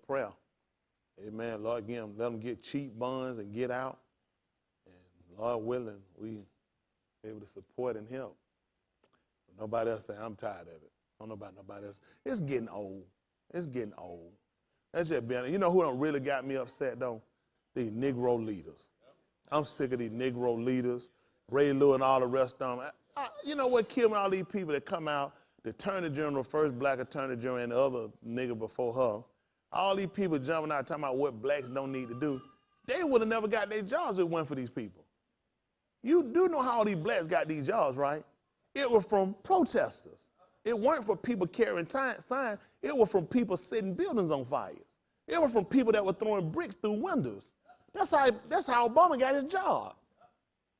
prayer. Amen. Lord, again, let them get cheap bonds and get out. And Lord willing, we able to support and help. But nobody else say, I'm tired of it. I don't know about nobody else. It's getting old. It's getting old. That's just being, you know who done really got me upset, though? These Negro leaders. I'm sick of these Negro leaders, Ray Lewis and all the rest of them. You know what killed me? All these people that come out, the attorney general, first black attorney general, and the other nigga before her. All these people jumping out talking about what blacks don't need to do. They would have never got their jobs if it weren't for these people. You do know how all these blacks got these jobs, right? It was from protesters. It weren't for people carrying signs. It was from people setting buildings on fires. It was from people that were throwing bricks through windows. That's how Obama got his job.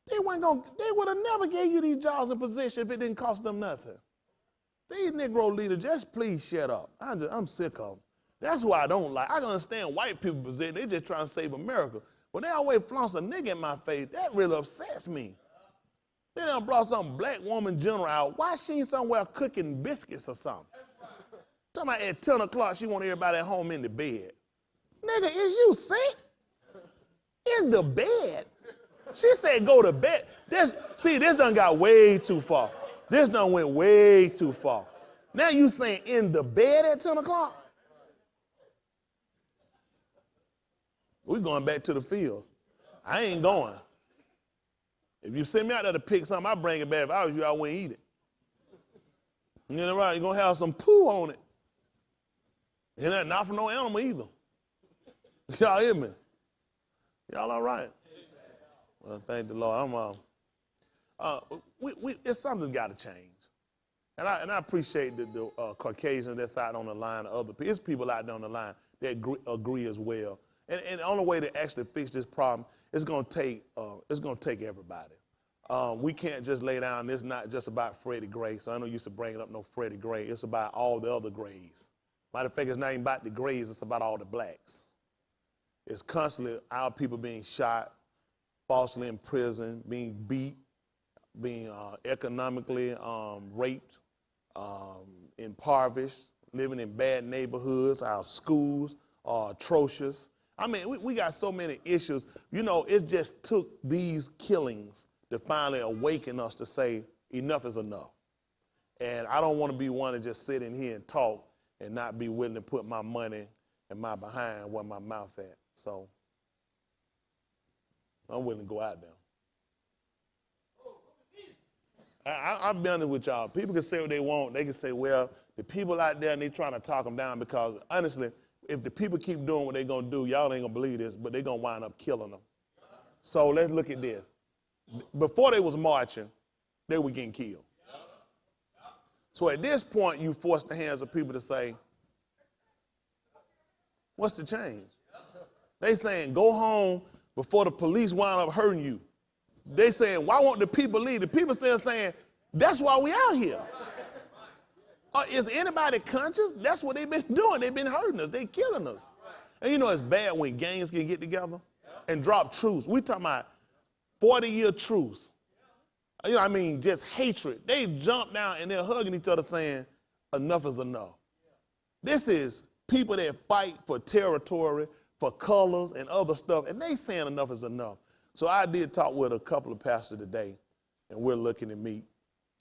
They would have never gave you these jobs and positions if it didn't cost them nothing. These Negro leaders, just please shut up. I'm sick of them. That's why I don't like. I can understand white people position. They just trying to save America. But they always flounce a nigga in my face. That really upsets me. They done brought some black woman general out. Why she ain't somewhere cooking biscuits or something? Talking about at 10 o'clock she want everybody at home in the bed. Nigga, is you sick? In the bed? She said go to bed. This done got way too far. This done went way too far. Now you saying in the bed at 10 o'clock? We going back to the fields. I ain't going. If you send me out there to pick something, I bring it back. If I was you, I wouldn't eat it. You know right? You're going to have some poo on it. And that's not for no animal either. Y'all hear me? Y'all all right? Well, thank the Lord. It's something's got to change. And I appreciate the Caucasians that's out on the line, other people. It's people out there on the line that agree as well. And the only way to actually fix this problem is going to take everybody. We can't just lay down. It's not just about Freddie Gray. So I know you used to bring up no Freddie Gray. It's about all the other Grays. Matter of fact, it's not even about the Grays. It's about all the blacks. It's constantly our people being shot, falsely imprisoned, being beat, being economically raped, impoverished, living in bad neighborhoods. Our schools are atrocious. I mean, we got so many issues. You know, it just took these killings to finally awaken us to say enough is enough. And I don't want to be one to just sit in here and talk and not be willing to put my money and my behind where my mouth at. So I'm willing to go out there. I'll be honest with y'all. People can say what they want. They can say, well, the people out there, and they trying to talk them down because, honestly, if the people keep doing what they're going to do, y'all ain't going to believe this, but they're going to wind up killing them. So let's look at this. Before they was marching, they were getting killed. So at this point, you force the hands of people to say, what's the change? They saying, go home before the police wind up hurting you. They saying, why won't the people leave? The people saying, that's why we out here. Is anybody conscious? That's what they've been doing. They've been hurting us. They killing us. And you know it's bad when gangs can get together and drop truce. We talking about 40-year truce. You know, I mean, just hatred. They jump down and they're hugging each other saying, enough is enough. This is people that fight for territory, for colors and other stuff, and they saying enough is enough. So I did talk with a couple of pastors today, and we're looking to meet.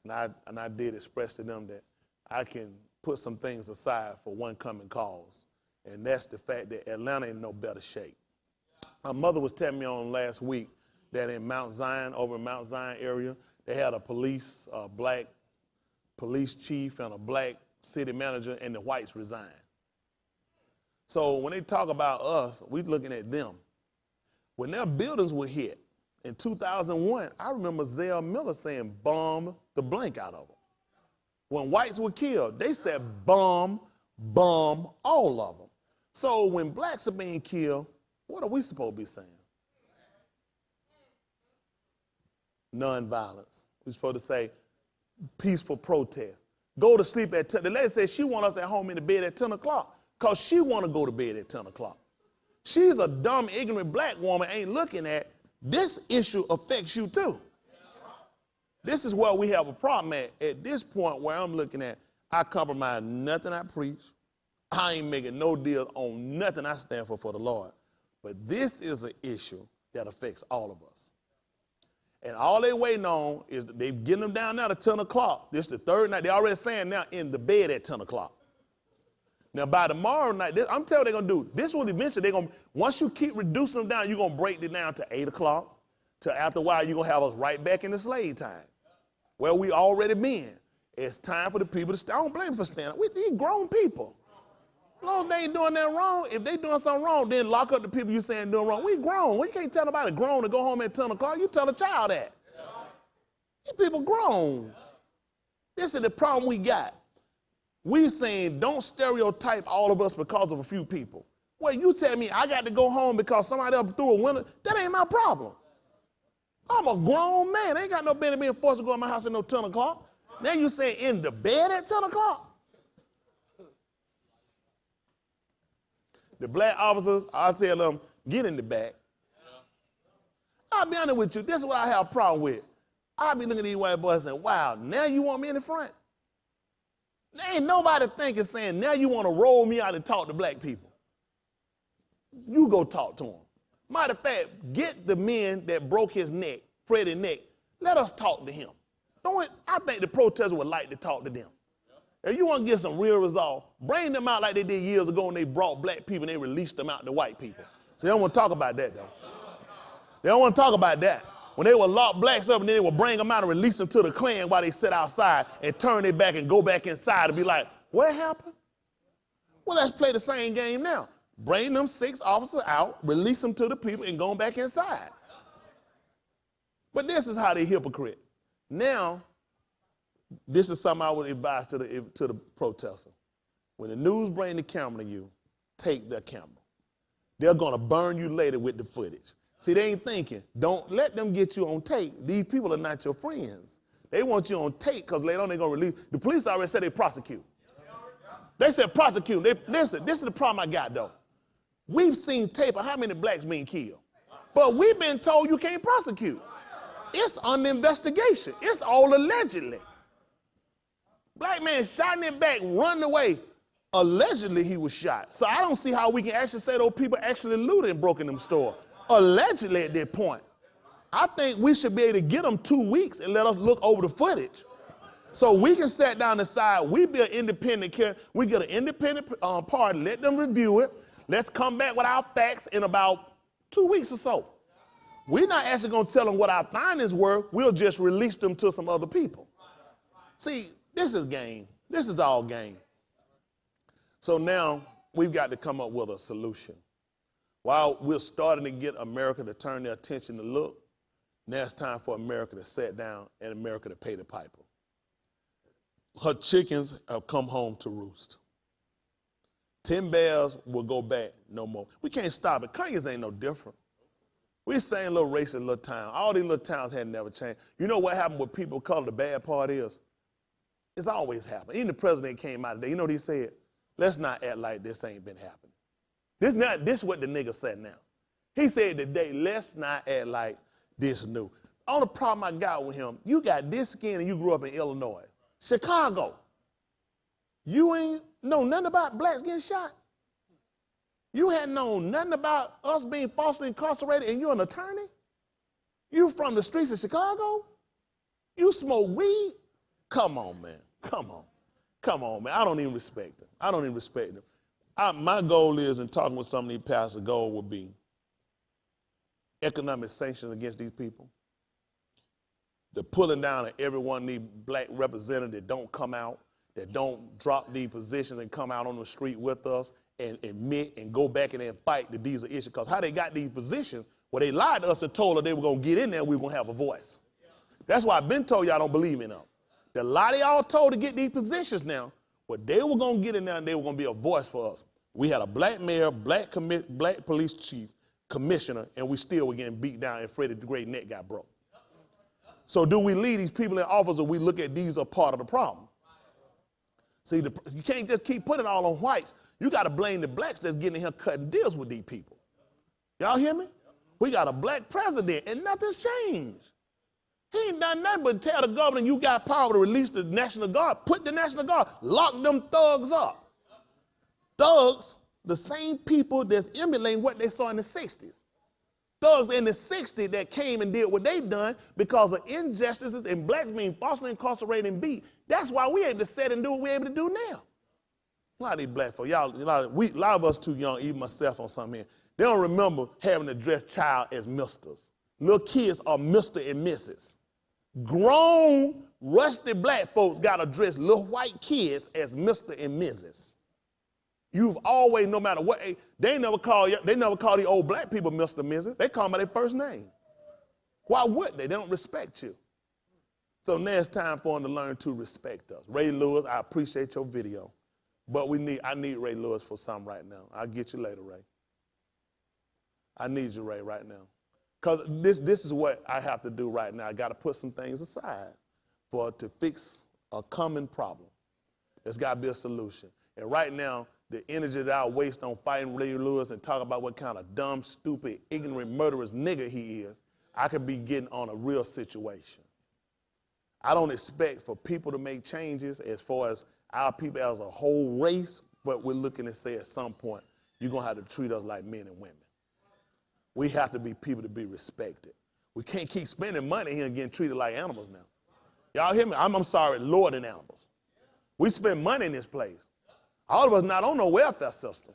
And I did express to them that I can put some things aside for one common cause, and that's the fact that Atlanta in no better shape. My mother was telling me on last week that in Mount Zion, over in Mount Zion area, they had a black police chief and a black city manager, and the whites resigned. So when they talk about us, we're looking at them. When their buildings were hit in 2001, I remember Zell Miller saying, bomb the blank out of them. When whites were killed, they said, bomb all of them. So when blacks are being killed, what are we supposed to be saying? Nonviolence. We're supposed to say peaceful protest. Go to sleep at 10. The lady said she wants us at home in the bed at 10 o'clock because she want to go to bed at 10 o'clock. She's a dumb, ignorant black woman ain't looking at this issue affects you too. This is where we have a problem at this point where I'm looking at, I compromise nothing I preach. I ain't making no deals on nothing I stand for the Lord. But this is an issue that affects all of us. And all they waiting on is they getting them down now to 10 o'clock. This is the third night. They already saying now in the bed at 10 o'clock. Now by tomorrow night, I'm telling you they're going to do. This will eventually, they're going to, once you keep reducing them down, you're going to break it down to 8 o'clock. To after a while, you're going to have us right back in the slave time. Where we already been. It's time for the people to stay. I don't blame them for staying. These grown people. As long as they ain't doing nothing wrong, if they doing something wrong, then lock up the people you saying doing wrong. We grown. We can't tell nobody grown to go home at 10 o'clock. You tell a child that. These people grown. This is the problem we got. We saying don't stereotype all of us because of a few people. Well, you tell me I got to go home because somebody else threw a window. That ain't my problem. I'm a grown man. I ain't got no business being forced to go in my house at no 10 o'clock. Now you say in the bed at 10 o'clock? The black officers, I tell them, get in the back. I'll be honest with you, this is what I have a problem with. I'll be looking at these white boys saying, wow, now you want me in the front? There ain't nobody thinking saying, now you want to roll me out and talk to black people. You go talk to them. Matter of fact, get the men that broke his neck, Freddie's neck, let us talk to him. I think the protesters would like to talk to them. If you want to get some real resolve, bring them out like they did years ago when they brought black people and they released them out to white people. So they don't want to talk about that, though. They don't want to talk about that. When they would lock blacks up and then they would bring them out and release them to the Klan while they sit outside and turn their back and go back inside and be like, what happened? Well, let's play the same game now. Bring them 6 officers out, release them to the people, and go back inside. But this is how they hypocrite. Now, this is something I would advise to the protester. When the news bring the camera to you, take the camera. They're going to burn you later with the footage. See, they ain't thinking. Don't let them get you on tape. These people are not your friends. They want you on tape because later on they're going to release. The police already said they prosecute. They said prosecute. Listen, this is the problem I got, though. We've seen tape of how many blacks being killed. But we've been told you can't prosecute. It's under investigation. It's all allegedly. Black man shot in the back, running away. Allegedly he was shot. So I don't see how we can actually say those people actually looted and broke in them store. Allegedly at that point. I think we should be able to get them 2 weeks and let us look over the footage. So we can sit down and decide, we be an independent care. We get an independent party, let them review it. Let's come back with our facts in about 2 weeks or so. We're not actually going to tell them what our findings were. We'll just release them to some other people. See, this is game. This is all game. So now we've got to come up with a solution. While we're starting to get America to turn their attention to look, now it's time for America to sit down and America to pay the piper. Her chickens have come home to roost. 10 bears will go back no more. We can't stop it. Conyers ain't no different. We're saying little racist little town. All these little towns had never changed. You know what happened with people of color? The bad part is, it's always happened. Even the president came out today. You know what he said? Let's not act like this ain't been happening. This is what the nigga said now. He said today, let's not act like this new. Only problem I got with him, you got this skin and you grew up in Illinois. Chicago. You ain't know nothing about blacks getting shot. You hadn't known nothing about us being falsely incarcerated and you're an attorney? You from the streets of Chicago? You smoke weed? Come on, man. Come on. Come on, man. I don't even respect them. I don't even respect them. My goal is, in talking with some of these pastors, the goal would be economic sanctions against these people, the pulling down of every one of these black representatives that don't come out, that don't drop these positions and come out on the street with us and admit and go back and then fight that these are issues. Because how they got these positions, well, they lied to us and told us they were going to get in there and we were going to have a voice. That's why I've been told y'all don't believe in them. The lie they all told to get these positions now, well, they were going to get in there and they were going to be a voice for us. We had a black mayor, black police chief, commissioner, and we still were getting beat down and Freddie the Great neck got broke. So do we leave these people in office or we look at these as part of the problem? See, you can't just keep putting it all on whites. You got to blame the blacks that's getting in here cutting deals with these people. Y'all hear me? We got a black president and nothing's changed. He ain't done nothing but tell the governor you got power to release the National Guard. Put the National Guard, lock them thugs up. Thugs, the same people that's emulating what they saw in the 60s. Thugs in the 60s that came and did what they done because of injustices and blacks being falsely incarcerated and beat. That's why we able to sit and do what we're able to do now. A lot of these black folks, a lot of us too young, even myself on something here, they don't remember having to dress child as misters. Little kids are Mr. and Mrs. Grown, rusty black folks got to dress little white kids as Mr. and Mrs. You've always, no matter what, they never call the old black people Mr. and Mrs. They call them by their first name. Why would they? They don't respect you. So now it's time for them to learn to respect us. Ray Lewis, I appreciate your video, but I need Ray Lewis for something right now. I'll get you later, Ray. I need you, Ray, right now. Because this is what I have to do right now. I got to put some things aside to fix a common problem. There's got to be a solution. And right now, the energy that I waste on fighting Ray Lewis and talk about what kind of dumb, stupid, ignorant, murderous nigga he is, I could be getting on a real situation. I don't expect for people to make changes as far as our people as a whole race, but we're looking to say at some point, you're going to have to treat us like men and women. We have to be people to be respected. We can't keep spending money here and getting treated like animals now. Y'all hear me? I'm sorry, Lord and animals. We spend money in this place. All of us not on no welfare system.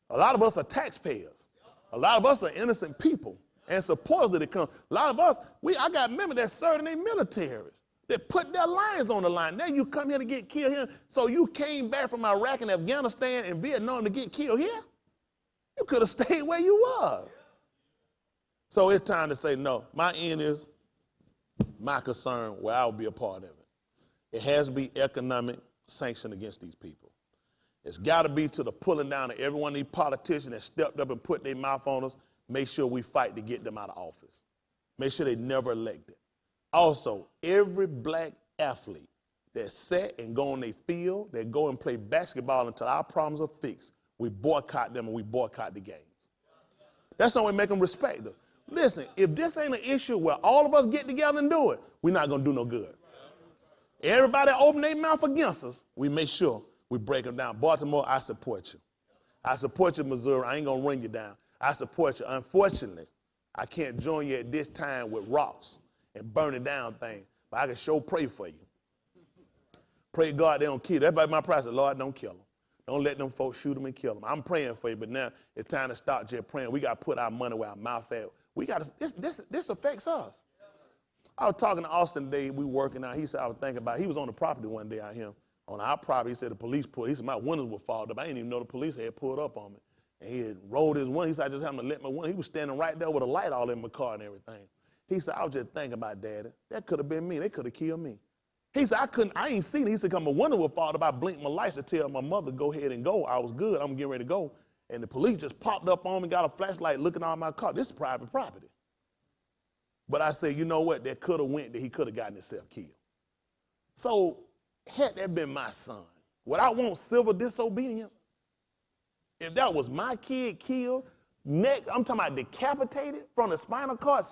A lot of us are taxpayers. A lot of us are innocent people and supporters of the country. A lot of us, I got members that served in their military that put their lives on the line. Now you come here to get killed here. So you came back from Iraq and Afghanistan and Vietnam to get killed here? You could have stayed where you were. So it's time to say no. My end is my concern where I'll be a part of it. It has to be economic sanction against these people. It's got to be to the pulling down of every one of these politicians that stepped up and put their mouth on us. Make sure we fight to get them out of office. Make sure they never elected. Also, every black athlete that sat and go on their field, that go and play basketball until our problems are fixed, we boycott them and we boycott the games. That's how we make them respect us. Listen, if this ain't an issue where all of us get together and do it, we're not going to do no good. Everybody open their mouth against us, we make sure we break them down. Baltimore, I support you. I support you, Missouri. I ain't going to run you down. I support you. Unfortunately, I can't join you at this time with rocks and burning down things, but I can sure pray for you. Pray God they don't kill you. Everybody my prayer said, Lord, don't kill them. Don't let them folks shoot them and kill them. I'm praying for you, but now it's time to stop just praying. We got to put our money where our mouth at. We got to, this affects us. I was talking to Austin today, we working out. He said, I was thinking about, he was on the property one day out here. On our property, he said the police pulled, he said my windows were fogged up. I didn't even know the police had pulled up on me. And he had rolled his window. He said, I just happened to let my window. He was standing right there with a light all in my car and everything. He said, I was just thinking about Daddy. That could have been me. They could have killed me. He said, I ain't seen it. He said, come my window was fogged up. I blinked my lights to tell my mother, go ahead and go. I was good. I'm getting ready to go. And the police just popped up on me, got a flashlight looking on my car. This is private property. But I said, you know what? That could have went that he could have gotten himself killed. So had that been my son, would I want civil disobedience? If that was my kid killed, neck, I'm talking about decapitated from the spinal cord,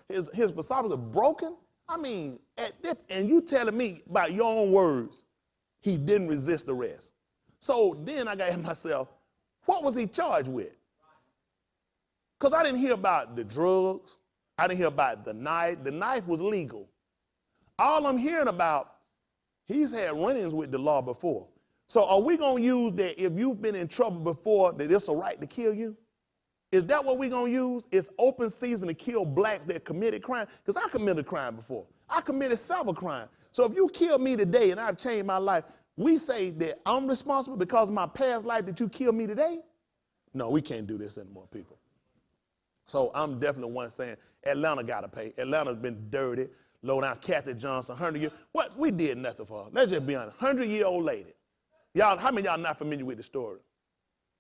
his esophagus broken. I mean, and you telling me by your own words, he didn't resist arrest. So then I got to ask myself, what was he charged with? Because I didn't hear about the drugs. I didn't hear about the knife. The knife was legal. All I'm hearing about, he's had run-ins with the law before. So are we going to use that if you've been in trouble before, that it's a right to kill you? Is that what we're going to use? It's open season to kill blacks that committed crime? Because I committed crime before. I committed several crimes. So if you kill me today and I've changed my life, we say that I'm responsible because of my past life that you killed me today? No, we can't do this anymore, people. So I'm definitely one saying Atlanta got to pay. Atlanta's been dirty, low down. Kathy Johnson, 100 years. What? We did nothing for her. Let's just be honest. 100-year-old lady. Y'all, how many of y'all not familiar with the story?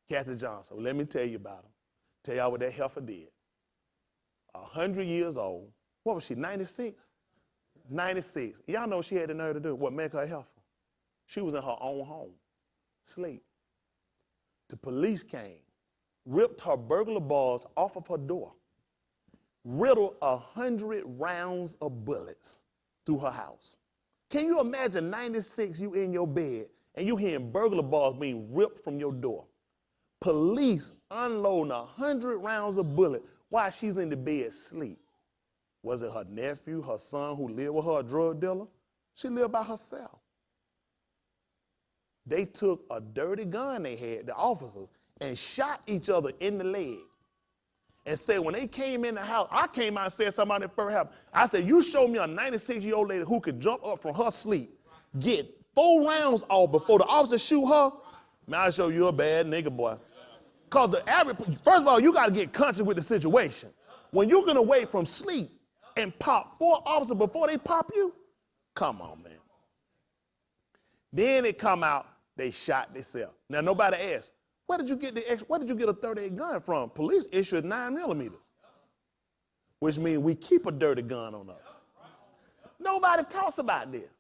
Kathy Johnson. Well, let me tell you about her. Tell y'all what that heifer did. 100 years old. What was she, 96? 96. Y'all know she had the nerve to do what make her a heifer. She was in her own home, sleep. The police came, ripped her burglar bars off of her door, riddled 100 rounds of bullets through her house. Can you imagine 96, you in your bed, and you hearing burglar bars being ripped from your door. Police unloading 100 rounds of bullets while she's in the bed asleep. Was it her nephew, her son who lived with her, a drug dealer? She lived by herself. They took a dirty gun they had, the officers, and shot each other in the leg. And said when they came in the house, I came out and said something in the first house. I said, you show me a 96-year-old lady who could jump up from her sleep, get 4 rounds off before the officer shoot her, man, I'll show you a bad nigga, boy. Because the average, first of all, you got to get conscious with the situation. When you're going to wait from sleep and pop 4 officers before they pop you, come on, man. Then it come out, they shot themselves. Now, nobody asked, where did you get a 38 gun from? Police issued 9mm, which means we keep a dirty gun on us. Nobody talks about this.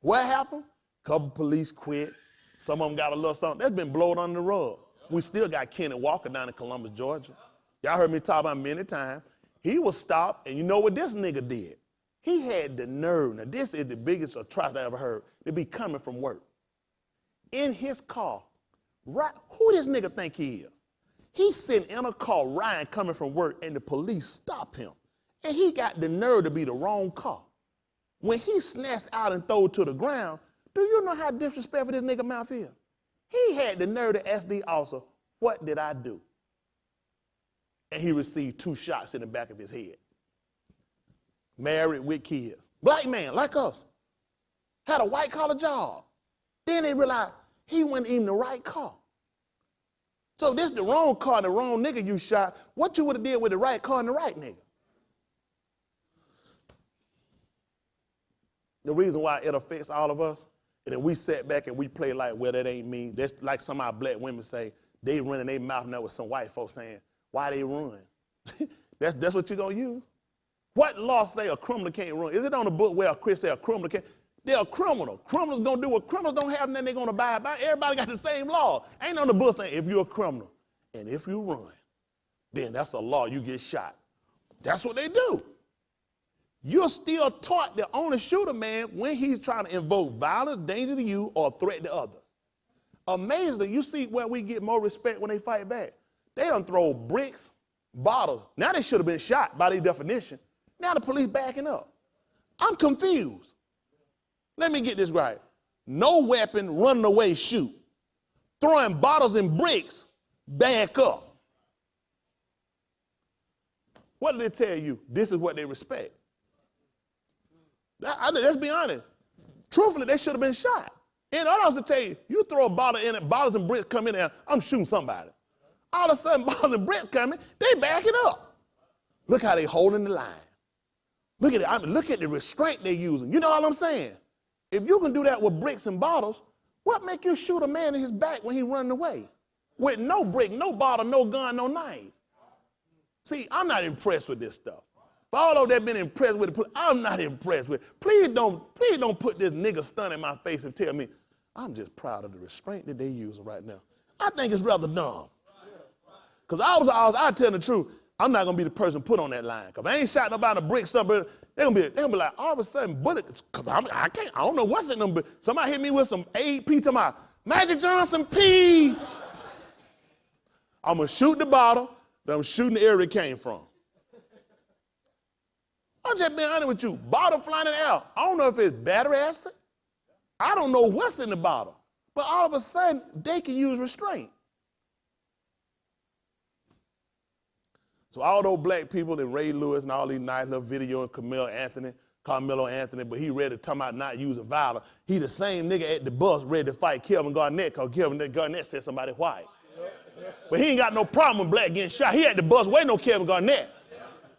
What happened? Couple police quit. Some of them got a little something. That's been blown under the rug. We still got Kenny Walker down in Columbus, Georgia. Y'all heard me talk about him many times. He was stopped, and you know what this nigga did? He had the nerve, now this is the biggest atrocity I ever heard, to be coming from work. In his car, right, who this nigga think he is? He's sitting in a car, Ryan, coming from work, and the police stop him. And he got the nerve to be the wrong car. When he snatched out and threw it to the ground, do you know how disrespectful this nigga mouth is? He had the nerve to ask the officer, what did I do? And he received 2 shots in the back of his head. Married with kids. Black man, like us. Had a white collar job. Then they realized he wasn't even the right car. So this the wrong car, the wrong nigga you shot. What you would have did with the right car and the right nigga? The reason why it affects all of us, and then we sit back and we play like, well, that ain't me. That's like some of our black women say, they running their mouth now with some white folks saying, why they run? That's what you're going to use? What law say a criminal can't run? Is it on the book where a Christian say a criminal can't? They're a criminal. Criminals going to do what criminals don't have, and then they're going to abide by. Everybody got the same law. Ain't on the book saying if you're a criminal and if you run, then that's a law. You get shot. That's what they do. You're still taught to only shoot a man when he's trying to invoke violence, danger to you, or threat to others. Amazingly, you see where we get more respect when they fight back. They don't throw bricks, bottles. Now they should have been shot by their definition. Now the police backing up. I'm confused. Let me get this right. No weapon, running away, shoot. Throwing bottles and bricks, back up. What did they tell you? This is what they respect. Let's be honest. Truthfully, they should have been shot. And I also tell you, you throw a bottle in it, bottles and bricks come in there, I'm shooting somebody. All of a sudden, bottles and bricks coming, they back it up. Look how they holding the line. Look at it. Look at the restraint they're using. You know what I'm saying? If you can do that with bricks and bottles, what make you shoot a man in his back when he's running away? With no brick, no bottle, no gun, no knife. See, I'm not impressed with this stuff. For all of that been impressed with it, I'm not impressed with it. Please don't put this nigga stun in my face and tell me, I'm just proud of the restraint that they using right now. I think it's rather dumb. Because I tell the truth, I'm not gonna be the person put on that line. Cause if I ain't shot nobody in a brick stuff, they're gonna be like, all of a sudden bullets, cause I don't know what's in them, but somebody hit me with some AP to my Magic Johnson P. I'm gonna shoot the bottle, then I'm shooting the area it came from. I'm just being honest with you. Bottle flying in the air. I don't know if it's battery acid. I don't know what's in the bottle. But all of a sudden, they can use restraint. So all those black people and Ray Lewis and all these nice little video and Carmelo Anthony, but he ready to talk about not using violence. He the same nigga at the bus ready to fight Kevin Garnett because Kevin Garnett said somebody white. But he ain't got no problem with black getting shot. He at the bus waiting on Kevin Garnett.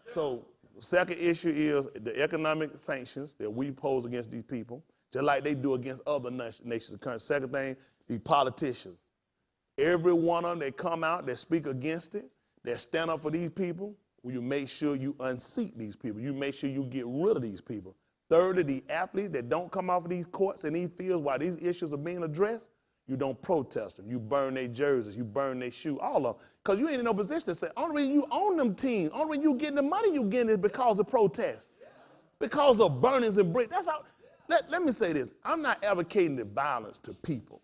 So the second issue is the economic sanctions that we pose against these people, just like they do against other nations of countries. Second thing, the politicians. Every one of them that come out, that speak against it, that stand up for these people, you make sure you unseat these people. You make sure you get rid of these people. Thirdly, the athletes that don't come off of these courts and these fields while these issues are being addressed, you don't protest them. You burn their jerseys. You burn their shoes, all of them. Because you ain't in no position to say, only reason you own them teams, only reason you getting the money you getting is because of protests, because of burnings and bricks. That's how, let me say this. I'm not advocating the violence to people.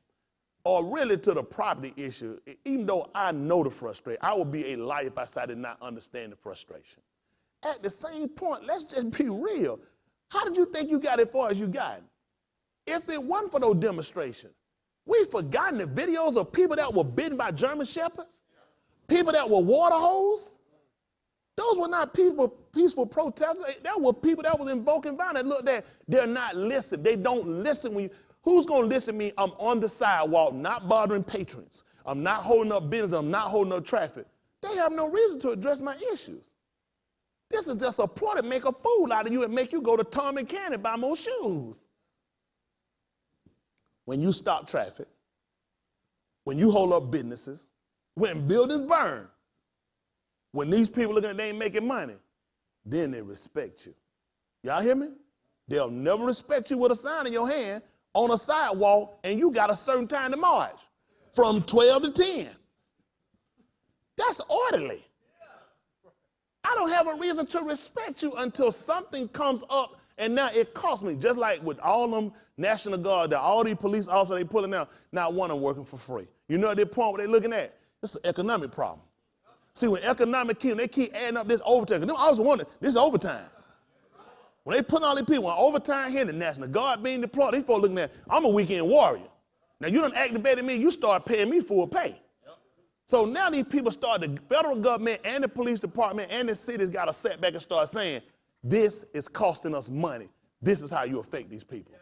or really to the property issue, even though I know the frustration, I would be a liar if I said I did not understand the frustration. At the same point, let's just be real. How did you think you got as far as you got? If it wasn't for those demonstrations, we've forgotten the videos of people that were bitten by German shepherds, people that were water holes. Those were not peaceful protesters. That were people that was invoking violence. Look, they're not listening. They don't listen when you. Who's going to listen to me? I'm on the sidewalk, not bothering patrons. I'm not holding up business. I'm not holding up traffic. They have no reason to address my issues. This is just a ploy to make a fool out of you and make you go to Tom and Candy and buy more shoes. When you stop traffic, when you hold up businesses, when buildings burn, when these people looking at they ain't making money, then they respect you. Y'all hear me? They'll never respect you with a sign in your hand on a sidewalk and you got a certain time to march from 12 to 10. That's orderly. I don't have a reason to respect you until something comes up and now it costs me. Just like with all them National Guard, all these police officers they pulling out, not one of them working for free. You know at the point where they're looking at? It's an economic problem. See, when economic they keep adding up this overtime. I was wondering, this is overtime. When they put all these people on overtime here, the National Guard being deployed, these folks looking at, I'm a weekend warrior. Now you done activated me, you start paying me full pay. So now these people start, the federal government and the police department and the cities got to sit back and start saying, this is costing us money. This is how you affect these people.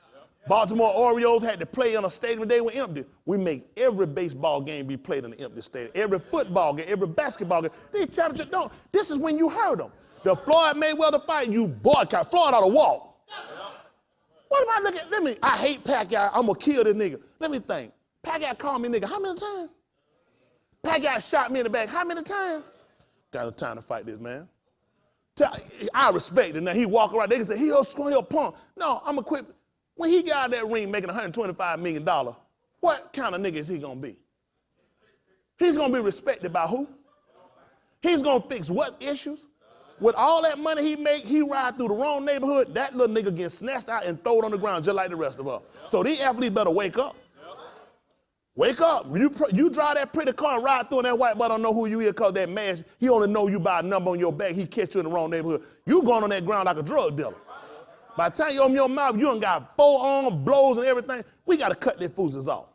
Baltimore Orioles had to play in a stadium they were empty. We make every baseball game be played in an empty stadium. Every football game, every basketball game. These championships don't. This is when you heard them. The Floyd Mayweather fight, you boycott. Floyd ought to walk. What am I looking at? I hate Pacquiao. I'm going to kill this nigga. Let me think. Pacquiao called me nigga how many times? Pacquiao shot me in the back how many times? Got no time to fight this man. I respect it. Now he walk around, they can say, he'll punk. No, I'm going to quit. When he got out of that ring making $125 million, what kind of nigga is he going to be? He's going to be respected by who? He's going to fix what issues? With all that money he make, he ride through the wrong neighborhood, that little nigga gets snatched out and thrown on the ground just like the rest of us. So these athletes better wake up. Wake up. You drive that pretty car and ride through and that white boy don't know who you is because that man, he only know you by a number on your back. He catch you in the wrong neighborhood. You going on that ground like a drug dealer. By the time you open your mouth, you done got 4 arm blows and everything. We got to cut their fools off.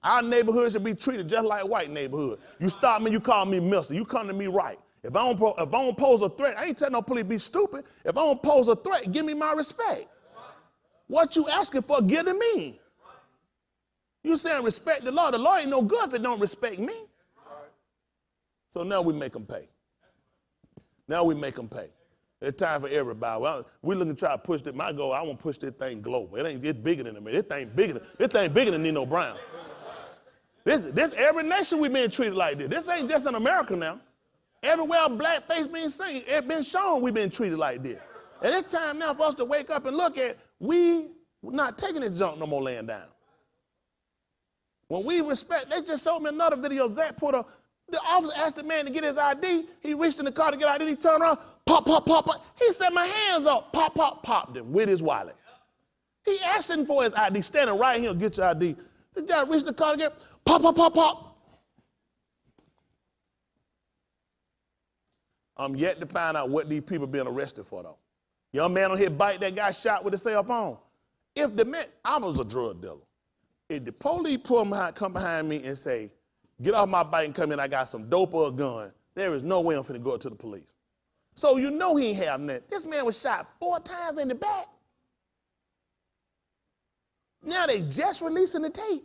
Our neighborhood should be treated just like white neighborhood. You stop me, you call me mister. You come to me right. If I don't pose a threat, I ain't telling no police be stupid. If I don't pose a threat, give me my respect. What you asking for, give to me. You saying respect the law. The law ain't no good if it don't respect me. So now we make them pay. Now we make them pay. It's time for everybody. Well, we're looking to try to push it. My goal, I want to push this thing global. It's bigger than me. This thing bigger than Nino Brown. This every nation we being treated like this. This ain't just in America now. Everywhere a black face being seen, it been shown we been treated like this. And it's time now for us to wake up and look at we not taking this junk no more laying down. When we respect, they just showed me another video. Zach put the officer asked the man to get his ID. He reached in the car to get ID. He turned around, pop, pop, pop, pop. He set my hands up, pop, pop, popped him with his wallet. He asked him for his ID, standing right here, get your ID. The guy reached in the car to get, pop, pop, pop, pop. I'm yet to find out what these people being arrested for, though. Young man on his bike that got shot with a cell phone. If the man, I was a drug dealer. If the police come behind me and say, get off my bike and come in, I got some dope or a gun, there is no way I'm finna go up to the police. So you know he ain't having that. This man was shot 4 times in the back. Now they just releasing the tape.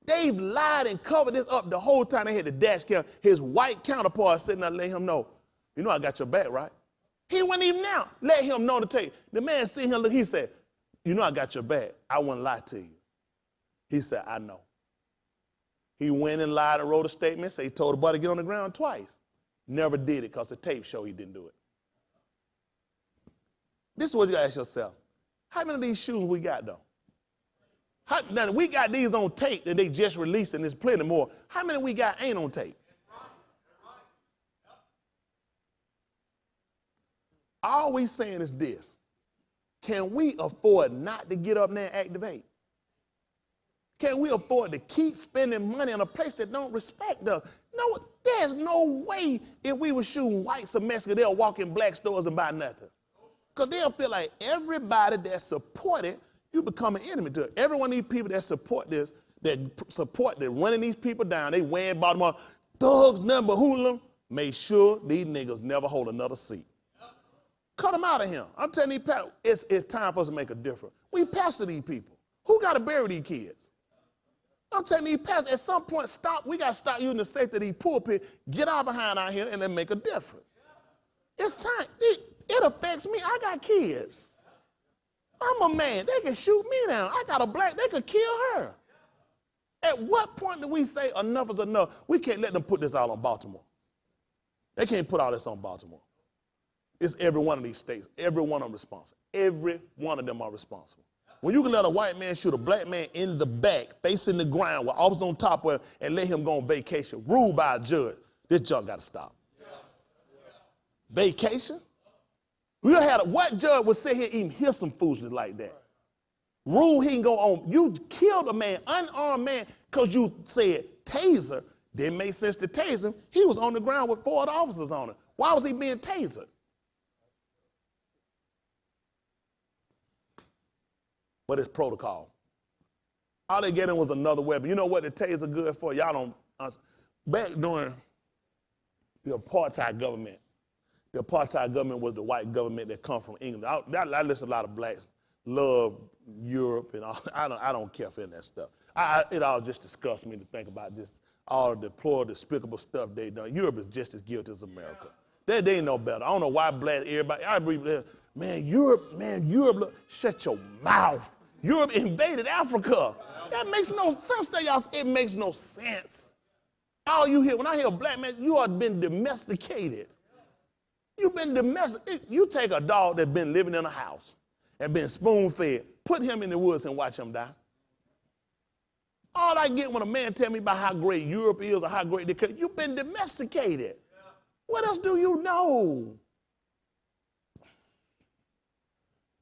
They've lied and covered this up the whole time. They had the dash cam. His white counterpart sitting there letting him know, you know I got your back, right? He wouldn't even now let him know the tape. The man see him look, he said, you know I got your back. I wouldn't lie to you. He said, I know. He went and lied and wrote a statement, said he told the buddy to get on the ground twice. Never did it because the tape showed he didn't do it. This is what you gotta ask yourself. How many of these shoes we got though? Now we got these on tape that they just released and there's plenty more. How many we got ain't on tape? All we saying is this. Can we afford not to get up there and activate? Can we afford to keep spending money on a place that don't respect us? No, there's no way if we were shooting whites or Mexicans, they'll walk in black stores and buy nothing. Because they'll feel like everybody that support it, you become an enemy to it. Every one of these people that support this, that support, that running these people down, they wearing Baltimore, thugs, nothing but hoodlum, make sure these niggas never hold another seat. Cut them out of here. I'm telling you, it's time for us to make a difference. We pastor these people. Who got to bury these kids? I'm telling you, pastors, at some point, we got to stop using the safety of these pulpits, get our behind out here, and then make a difference. It's time. It affects me. I got kids. I'm a man. They can shoot me down. I got a black, they could kill her. At what point do we say enough is enough? We can't let them put this all on Baltimore. They can't put all this on Baltimore. It's every one of these states. Every one of them responsible. Every one of them are responsible. When you can let a white man shoot a black man in the back, facing the ground, with officers on top of him, and let him go on vacation, ruled by a judge, this junk got to stop. Vacation? What judge would sit here and even hear some foolishness like that? Rule he can go on. You killed a man, unarmed man, because you said taser. Didn't make sense to tase him. He was on the ground with 4 other officers on him. Why was he being tasered? But it's protocol. All they getting was another weapon. You know what the taser good for? Y'all don't. Back during the apartheid government, the apartheid government was the white government that come from England. I listen to a lot of blacks love Europe and all. I don't care for any of that stuff. It all just disgusts me to think about just all the deplorable, despicable stuff they done. Europe is just as guilty as America. They ain't no better. I don't know why black everybody. I agree. Man, Europe, shut your mouth. Europe invaded Africa. That makes no sense to y'all. It makes no sense. All you hear, when I hear a black man, you have been domesticated. You've been domesticated. You take a dog that's been living in a house and been spoon-fed, put him in the woods and watch him die. All I get when a man tell me about how great Europe is or how great they could, you've been domesticated. What else do you know?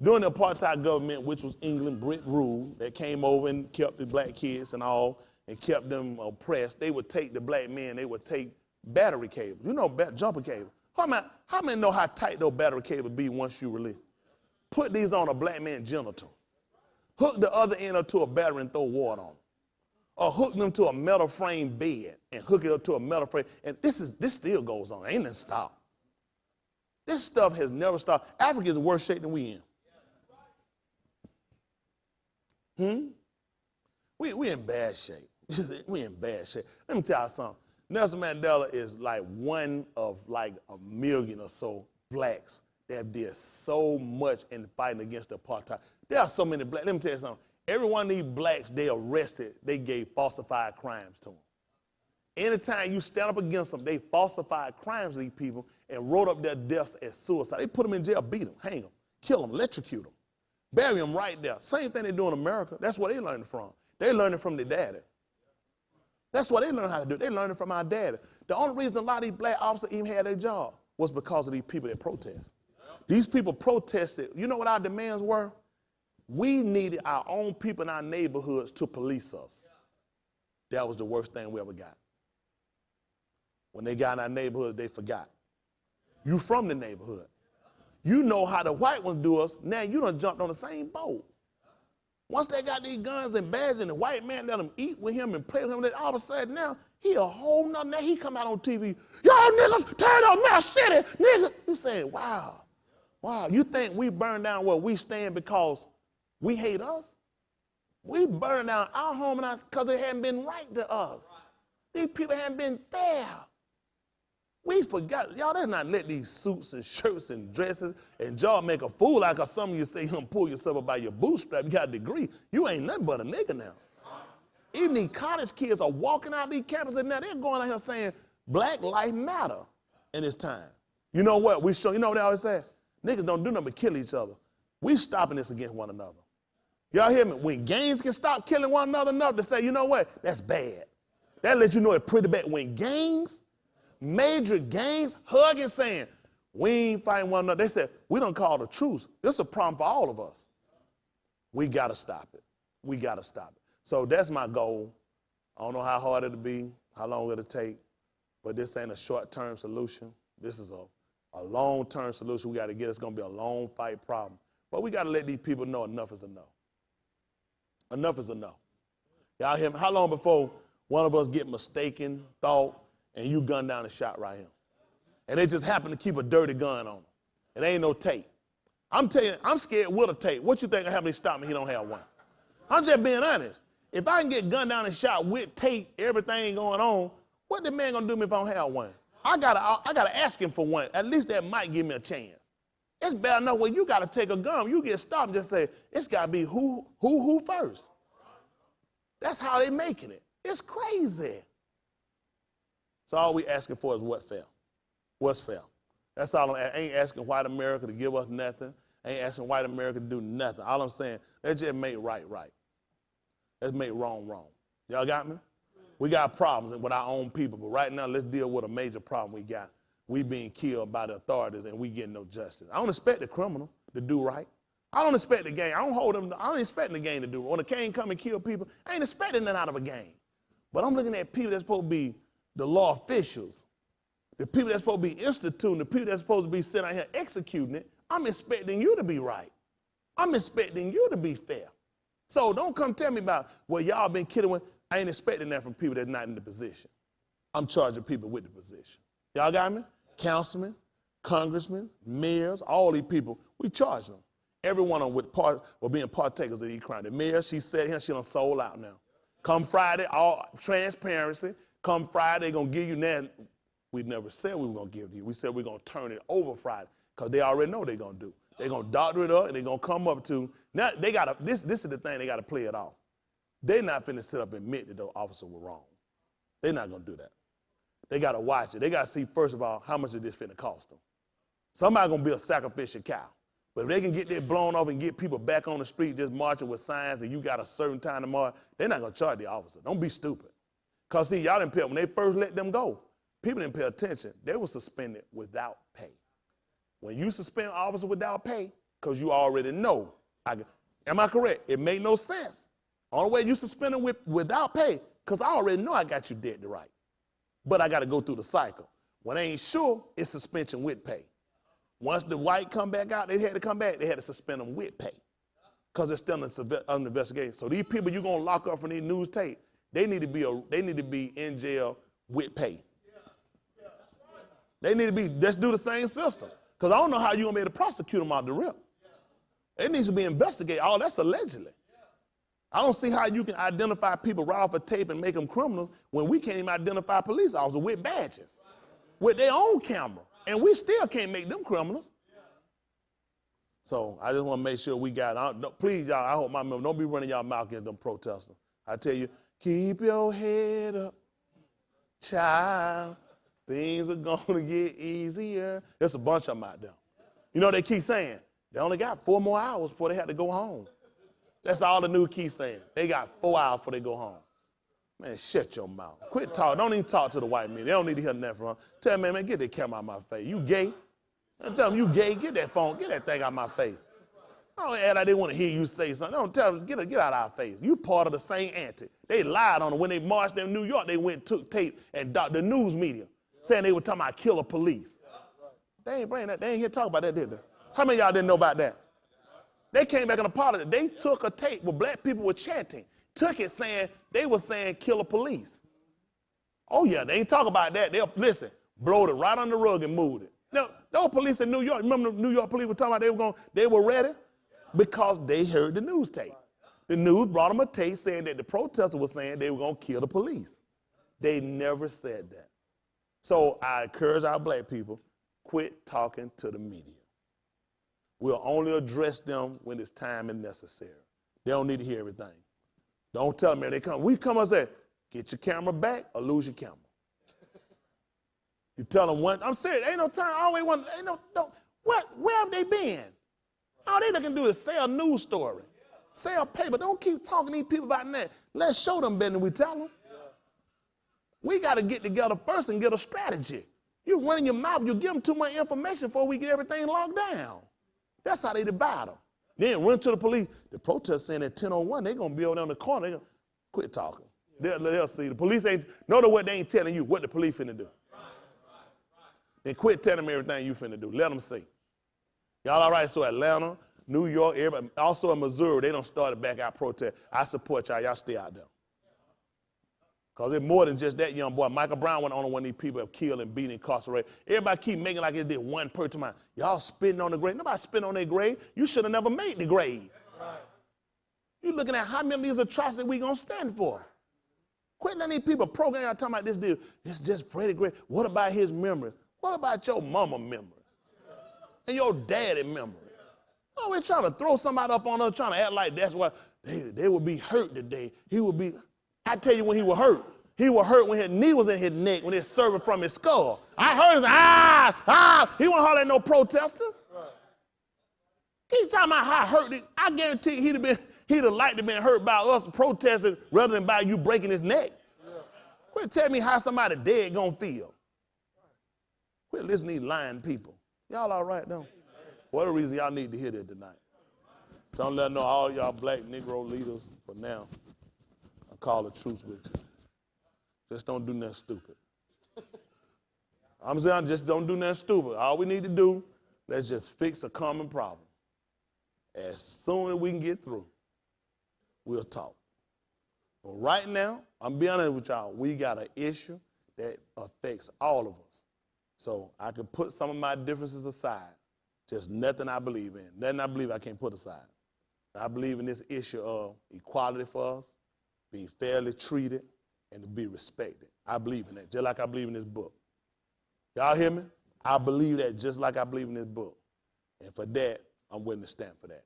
During the apartheid government, which was England, Brit rule, that came over and kept the black kids and all, and kept them oppressed, they would take the black men, they would take battery cables. You know, jumper cables. How many know how tight those battery cables be once you release? Put these on a black man's genital. Hook the other end up to a battery and throw water on them. Or hook them to a metal frame bed and hook it up to a metal frame. And this still goes on. Ain't nothing stopped. This stuff has never stopped. Africa is in worse shape than we in. We in bad shape. We in bad shape. Let me tell you something. Nelson Mandela is like one of like a million or so blacks that did so much in fighting against the apartheid. There are so many blacks. Let me tell you something. Every one of these blacks they arrested, they gave falsified crimes to them. Anytime you stand up against them, they falsified crimes to these people and wrote up their deaths as suicide. They put them in jail, beat them, hang them, kill them, electrocute them. Bury them right there. Same thing they do in America. That's what they learned from. They learned it from their daddy. That's what they learned how to do. They learned it from our daddy. The only reason a lot of these black officers even had their job was because of these people that protest. These people protested. You know what our demands were? We needed our own people in our neighborhoods to police us. That was the worst thing we ever got. When they got in our neighborhood, they forgot. You from the neighborhood. You know how the white ones do us. Now you done jumped on the same boat. Once they got these guns and badges and the white man let them eat with him and play with him, then all of a sudden now, he a whole nother, now he come out on TV, y'all niggas, tear down my city, niggas. You say, wow, you think we burn down where we stand because we hate us? We burn down our home and because it hadn't been right to us. These people hadn't been fair. We forgot. Y'all, let's not let these suits and shirts and dresses and y'all make a fool out of some of you say you don't pull yourself up by your bootstrap. You got a degree. You ain't nothing but a nigga now. Even these college kids are walking out these campuses now. They're going out here saying black life matter in this time. You know what? You know what they always say? Niggas don't do nothing but kill each other. We stopping this against one another. Y'all hear me? When gangs can stop killing one another enough to say, you know what? That's bad. That lets you know it's pretty bad. When gangs, major gangs hugging saying, we ain't fighting one another. They said, we don't call the truce. This is a problem for all of us. We got to stop it. We got to stop it. So that's my goal. I don't know how hard it'll be, how long it'll take, but this ain't a short-term solution. This is a long-term solution we got to get. It's going to be a long fight problem. But we got to let these people know enough is enough. Enough is enough. Y'all hear me? How long before one of us get mistaken, thought, and you gun down and shot right here? And they just happen to keep a dirty gun on them. It ain't no tape. I'm telling you, I'm scared with a tape. What you think will happen if he stop me? He don't have one. I'm just being honest. If I can get gunned down and shot with tape, everything going on, what the man gonna do me if I don't have one? I gotta ask him for one. At least that might give me a chance. It's bad enough when you gotta take a gun. You get stopped and just say, it's gotta be who first. That's how they making it. It's crazy. So all we asking for is what fair. What's fair? That's all I ain't asking white America to give us nothing. I ain't asking white America to do nothing. All I'm saying, let's just make right. Let's make wrong. Y'all got me? We got problems with our own people, but right now let's deal with a major problem we got. We being killed by the authorities and we getting no justice. I don't expect the criminal to do right. I don't expect the gang. I don't expect the gang to do it. When a gang come and kill people, I ain't expecting that out of a gang. But I'm looking at people that's supposed to be the law officials, the people that's supposed to be instituting, the people that's supposed to be sitting out here executing it. I'm expecting you to be right. I'm expecting you to be fair. So don't come tell me about, well, y'all been kidding with. I ain't expecting that from people that's not in the position. I'm charging people with the position. Y'all got me? Councilmen, congressmen, mayors, all these people, we charge them. Every one of them with being partakers of these crimes. The mayor, she said here, she done sold out now. Come Friday, all transparency. Come Friday, they're going to give you that. We never said we were going to give it to you. We said we're going to turn it over Friday because they already know what they're going to do. They're going to doctor it up and they're going to come up to, now they got to, this is the thing, they got to play it off. They're not finna sit up and admit that the officer was wrong. They're not going to do that. They got to watch it. They got to see, first of all, how much is this finna cost them. Somebody going to be a sacrificial cow. But if they can get that blown off and get people back on the street just marching with signs and you got a certain time tomorrow, they're not going to charge the officer. Don't be stupid. Because, see, y'all didn't pay, when they first let them go, people didn't pay attention. They were suspended without pay. When you suspend an officer without pay, because you already know, am I correct? It made no sense. Only way you suspend them without pay, because I already know I got you dead to right. But I got to go through the cycle. When I ain't sure, it's suspension with pay. Once the white come back out, they had to come back, they had to suspend them with pay because they're still under investigation. So these people you're going to lock up from these news tape, they need to be in jail with pay. They need to be, let's do the same system. Because I don't know how you're going to be able to prosecute them out the rip. It needs to be investigated. Oh, that's allegedly. I don't see how you can identify people right off a tape and make them criminals when we can't even identify police officers with badges, with their own camera. And we still can't make them criminals. So I just want to make sure we got, please, y'all, I hope my members don't be running y'all mouth against them protesters. I tell you, keep your head up, child. Things are going to get easier. There's a bunch of them out there. You know, they keep saying, they only got 4 more hours before they have to go home. That's all the news keep saying. They got 4 hours before they go home. Man, shut your mouth. Quit talking. Don't even talk to the white men. They don't need to hear nothing from them. Tell them, man, get that camera out of my face. You gay? And tell them you gay. Get that phone. Get that thing out of my face. I don't act like they want to hear you say something. Don't tell them, get out of our face. You part of the same antic. They lied on them. When they marched in New York, they went and took tape and the news media saying they were talking about killer police. They ain't bringing that. They ain't here to talk about that, did they? How many of y'all didn't know about that? They came back and apologized. They took a tape where black people were chanting. Took it saying, they were saying killer police. Oh yeah, they ain't talk about that. They'll, listen, blowed it right on the rug and moved it. Now, those police in New York, remember the New York police were talking about they were ready? Because they heard the news tape. The news brought them a tape saying that the protesters were saying they were going to kill the police. They never said that. So I encourage our black people, quit talking to the media. We'll only address them when it's time and necessary. They don't need to hear everything. Don't tell them, man, we come and say, get your camera back or lose your camera. You tell them one, I'm serious, ain't no time, always one, where have they been? All they looking to do is sell a news story, sell paper. Don't keep talking to these people about that. Let's show them better than we tell them. We got to get together first and get a strategy. You run in your mouth, you give them too much information before we get everything locked down. That's how they divide them. Then run to the police. The protest saying at 10:01, they're going to be over there on the corner. Quit talking. They'll see. The police ain't, notice what they ain't telling you, what the police finna do. Then quit telling them everything you finna do. Let them see. Y'all all right? So Atlanta, New York, everybody, also in Missouri, they don't start a back out protest. I support y'all. Y'all stay out there. Because it's more than just that young boy. Michael Brown wasn't the only one of these people have killed and beat and incarcerated. Everybody keep making like it did one person. Y'all spitting on the grave. Nobody spitting on their grave. You should have never made the grave. Right. You looking at how many of these atrocities we going to stand for. Quit letting these people program y'all talking about this deal. It's just Freddie Gray. What about his memory? What about your mama memory? And your daddy memory? Oh, we're trying to throw somebody up on us, trying to act like that's why they would be hurt today. He would be, I tell you when he was hurt. He was hurt when his knee was in his neck, when it served from his skull. I heard him, He wasn't hollering at no protesters. Right. He's talking about how hurt it. I guarantee he'd have liked to have been hurt by us protesting rather than by you breaking his neck. Yeah. Quit telling me how somebody dead gonna feel. Quit listening to these lying people. Y'all all right though? What a reason y'all need to hear that tonight. So I'm letting know all y'all black Negro leaders for now. I call a truce with you. Just don't do nothing stupid. I'm saying just don't do nothing stupid. All we need to do, let's just fix a common problem. As soon as we can get through, we'll talk. But right now, I'm being honest with y'all, we got an issue that affects all of us. So I can put some of my differences aside. Just nothing I believe in. Nothing I believe I can't put aside. I believe in this issue of equality for us, being fairly treated, and to be respected. I believe in that, just like I believe in this book. Y'all hear me? I believe that just like I believe in this book. And for that, I'm willing to stand for that.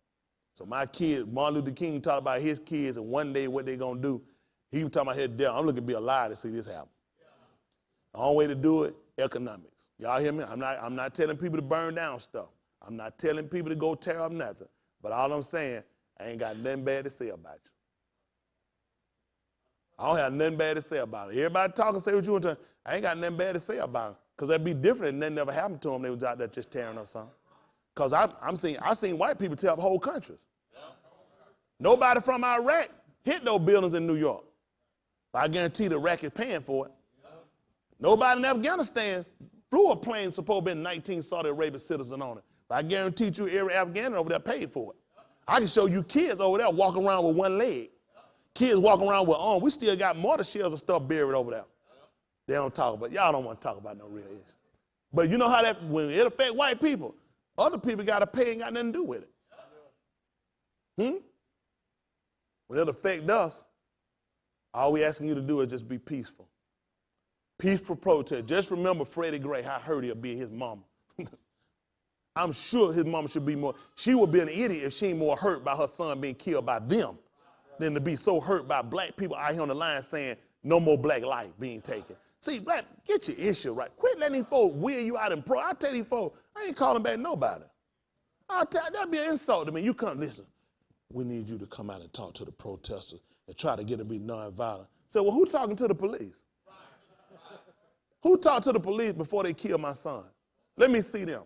So my kids, Martin Luther King talked about his kids and one day what they're going to do. He was talking about his death. I'm looking to be alive to see this happen. The only way to do it, economics. Y'all hear me? I'm not telling people to burn down stuff. I'm not telling people to go tear up nothing. But all I'm saying, I ain't got nothing bad to say about you. I don't have nothing bad to say about it. Everybody talk and say what you want to. I ain't got nothing bad to say about it. Because that'd be different and nothing never happened to them. They was out there just tearing up something. Because I seen white people tear up whole countries. Nobody from Iraq hit those buildings in New York. But I guarantee the Iraq is paying for it. Nobody in Afghanistan flew a plane supposed to be 19 Saudi Arabian citizens on it. But I guarantee you every Afghan over there paid for it. I can show you kids over there walking around with one leg. Kids walking around with arms. We still got mortar shells and stuff buried over there. They don't talk about, y'all don't want to talk about no real issue. But you know how that, when it affect white people, other people got to pay and got nothing to do with it. When it affect us, all we asking you to do is just be peaceful. Peaceful protest. Just remember Freddie Gray, how hurt he'll be his mama. I'm sure his mama should be more, she would be an idiot if she ain't more hurt by her son being killed by them than to be so hurt by black people out here on the line saying no more black life being taken. See, black, get your issue right. Quit letting these folks wheel you out in pro. I tell these folks, I ain't calling back nobody. That'd be an insult to me. You come, listen, we need you to come out and talk to the protesters and try to get them to be nonviolent. So, well, who talking to the police? Who talked to the police before they killed my son? Let me see them.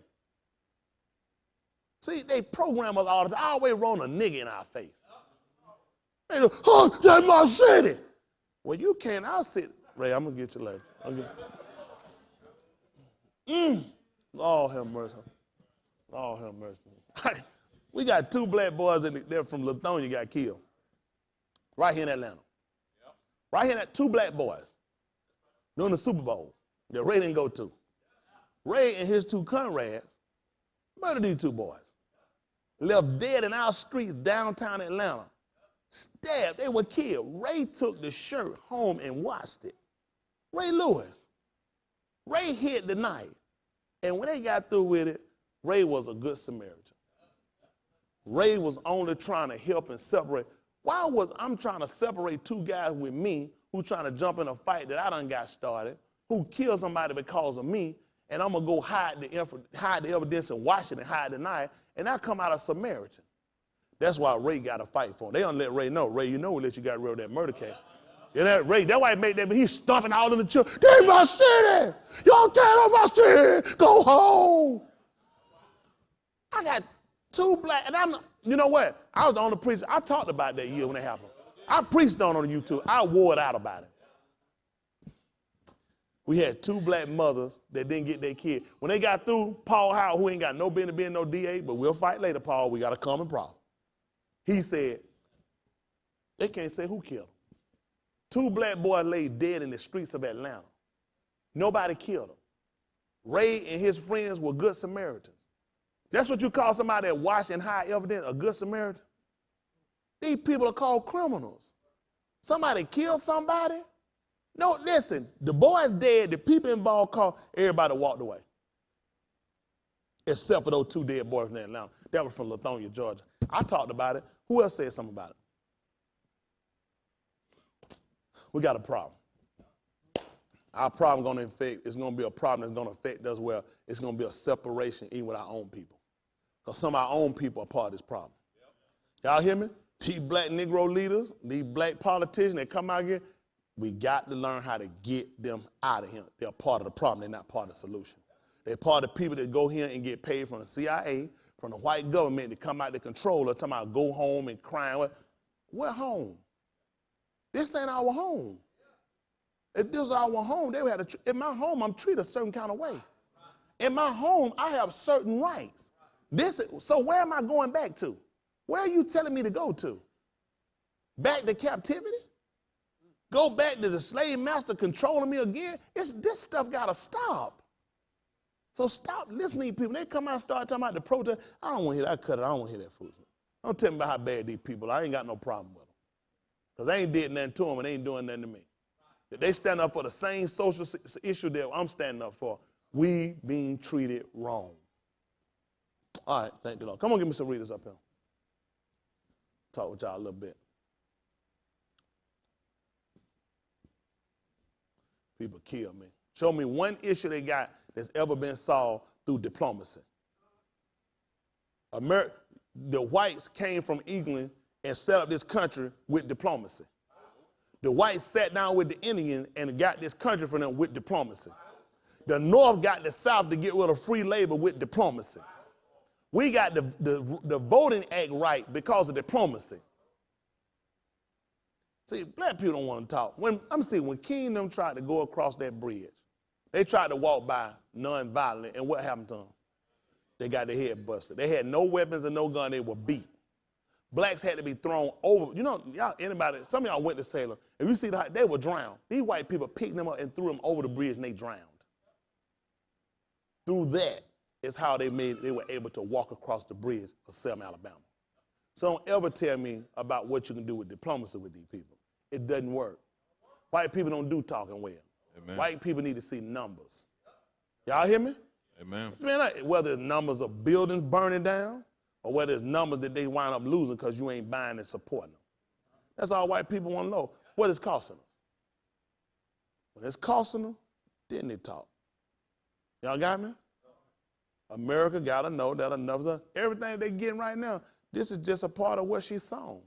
See, they program us all the time. I always roll a nigga in our face. They go, oh, that's my city. Well, you can't. I'll sit. Ray, I'm going to get you later. Lord have mercy. Lord have mercy. We got two black boys there from Lithonia got killed. Right here in Atlanta. Yep. Right here, two black boys during the Super Bowl that Ray didn't go to. Ray and his two comrades murdered these two boys. Left dead in our streets downtown Atlanta. Stabbed, they were killed. Ray took the shirt home and watched it. Ray Lewis. Ray hid the knife. And when they got through with it, Ray was a good Samaritan. Ray was only trying to help and separate. Why was I'm trying to separate two guys with me who trying to jump in a fight that I done got started, who killed somebody because of me, and I'm going to go hide the evidence and wash it and hide the knife, and I come out a Samaritan. That's why Ray got to fight for him. They don't let Ray know. Ray, you know we let you got rid of that murder case. Yeah, that Ray, that's why he made that, but he's stomping out in the church. This my city. Y'all tear up my city. Go home. I got two black, and you know what? I was the only preacher. I talked about that year when it happened. I preached on YouTube. I wore it out about it. We had 2 black mothers that didn't get their kid. When they got through, Paul Howard, who ain't got no business being no DA, but we'll fight later, Paul, we got a common problem. He said, they can't say who killed them. 2 black boys lay dead in the streets of Atlanta. Nobody killed them. Ray and his friends were good Samaritans. That's what you call somebody that watch and hide evidence, a good Samaritan? These people are called criminals. Somebody killed somebody? No, listen, the boy's dead, the people involved called, everybody walked away. Except for those 2 dead boys in Atlanta. That was from Lithonia, Georgia. I talked about it. Who else said something about it? We got a problem. Our problem going to affect, it's going to be a problem that's going to affect us well. It's going to be a separation even with our own people. Because some of our own people are part of this problem. Y'all hear me? These black Negro leaders, these black politicians that come out here, we got to learn how to get them out of here. They're part of the problem. They're not part of the solution. They're part of the people that go here and get paid from the CIA, from the white government to come out to control us, talking about go home and crying. We're home. This ain't our home. If this was our home, they would have in my home, I'm treated a certain kind of way. In my home, I have certain rights. So where am I going back to? Where are you telling me to go to? Back to captivity? Go back to the slave master controlling me again? This stuff got to stop. So stop listening to people. They come out and start talking about the protest. I don't want to hear that. I cut it. I don't want to hear that foolishness. Don't tell me about how bad these people are. I ain't got no problem with them. Because I ain't did nothing to them and they ain't doing nothing to me. If they stand up for the same social issue that I'm standing up for, we being treated wrong. All right, thank the Lord. Come on, give me some readers up here. Talk with y'all a little bit. People kill me. Show me one issue they got that's ever been solved through diplomacy. The whites came from England and set up this country with diplomacy. The whites sat down with the Indians and got this country for them with diplomacy. The North got the South to get rid of free labor with diplomacy. We got the Voting Act right because of diplomacy. See, black people don't want to talk. When King them tried to go across that bridge, they tried to walk by non-violently, and what happened to them? They got their head busted. They had no weapons and no gun. They were beat. Blacks had to be thrown over. You know, some of y'all went to Salem. If you see they were drowned. These white people picked them up and threw them over the bridge and they drowned. Through that is how they were able to walk across the bridge of Selma, Alabama. So don't ever tell me about what you can do with diplomacy with these people. It doesn't work. White people don't do talking well. Amen. White people need to see numbers. Y'all hear me? Amen. Man, whether it's numbers of buildings burning down or whether it's numbers that they wind up losing because you ain't buying and supporting them. That's all white people want to know. What it's costing us. When it's costing them, then they talk. Y'all got me? America got to know that enough. Everything they're getting right now, this is just a part of what she sown.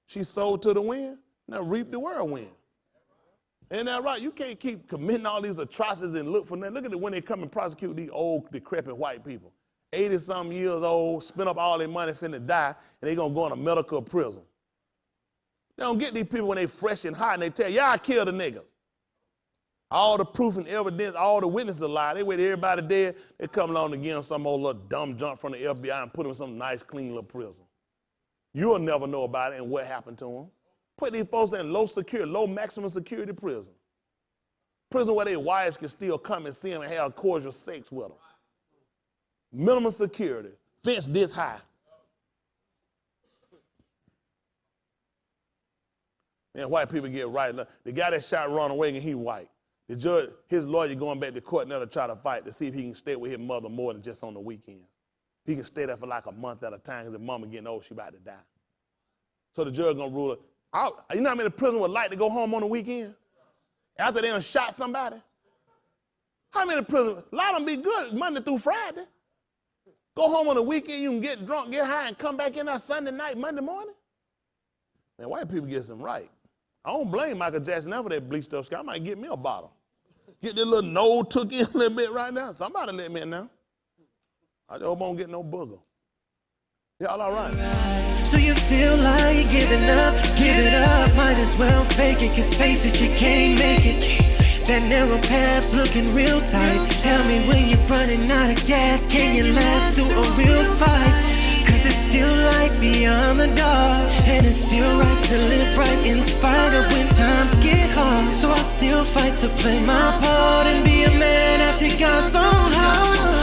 She sowed to the wind, now reap the whirlwind. Ain't that right? You can't keep committing all these atrocities and look for nothing. Look at it when they come and prosecute these old, decrepit white people. 80-something years old, spend up all their money, finna die, and they going to go in a medical prison. They don't get these people when they fresh and hot, and they tell you, yeah, I killed the niggas. All the proof and evidence, all the witnesses lie. They wait everybody dead. They come along to give them some old little dumb junk from the FBI and put them in some nice, clean little prison. You'll never know about it and what happened to them. Put these folks in low maximum security prison. Prison where their wives can still come and see them and have cordial sex with them. Minimum security, fence this high. Man, white people get right. The guy that shot Ronald Reagan, he white. The judge, his lawyer going back to court now to try to fight to see if he can stay with his mother more than just on the weekends. He can stay there for like a month at a time because his mama getting old, she about to die. So the judge gonna rule it. You know how many prisoners would like to go home on the weekend? After they done shot somebody? How many prisoners? A lot of them be good Monday through Friday. Go home on the weekend, you can get drunk, get high, and come back in that Sunday night, Monday morning? Man, white people get some right. I don't blame Michael Jackson now for that bleached up sky. I might get me a bottle. Get this little nose took in a little bit right now. Somebody let me in now. I just hope I don't get no booger. Y'all all right? So you feel like giving up, give it up. Might as well fake it, cause face it, you can't make it. That narrow path's looking real tight. Tell me when you're running out of gas, can you last through a real fight? Cause it's still light beyond the dark, and it's still right to live right in spite of when times get hard. So I still fight to play my part and be a man after God's own heart.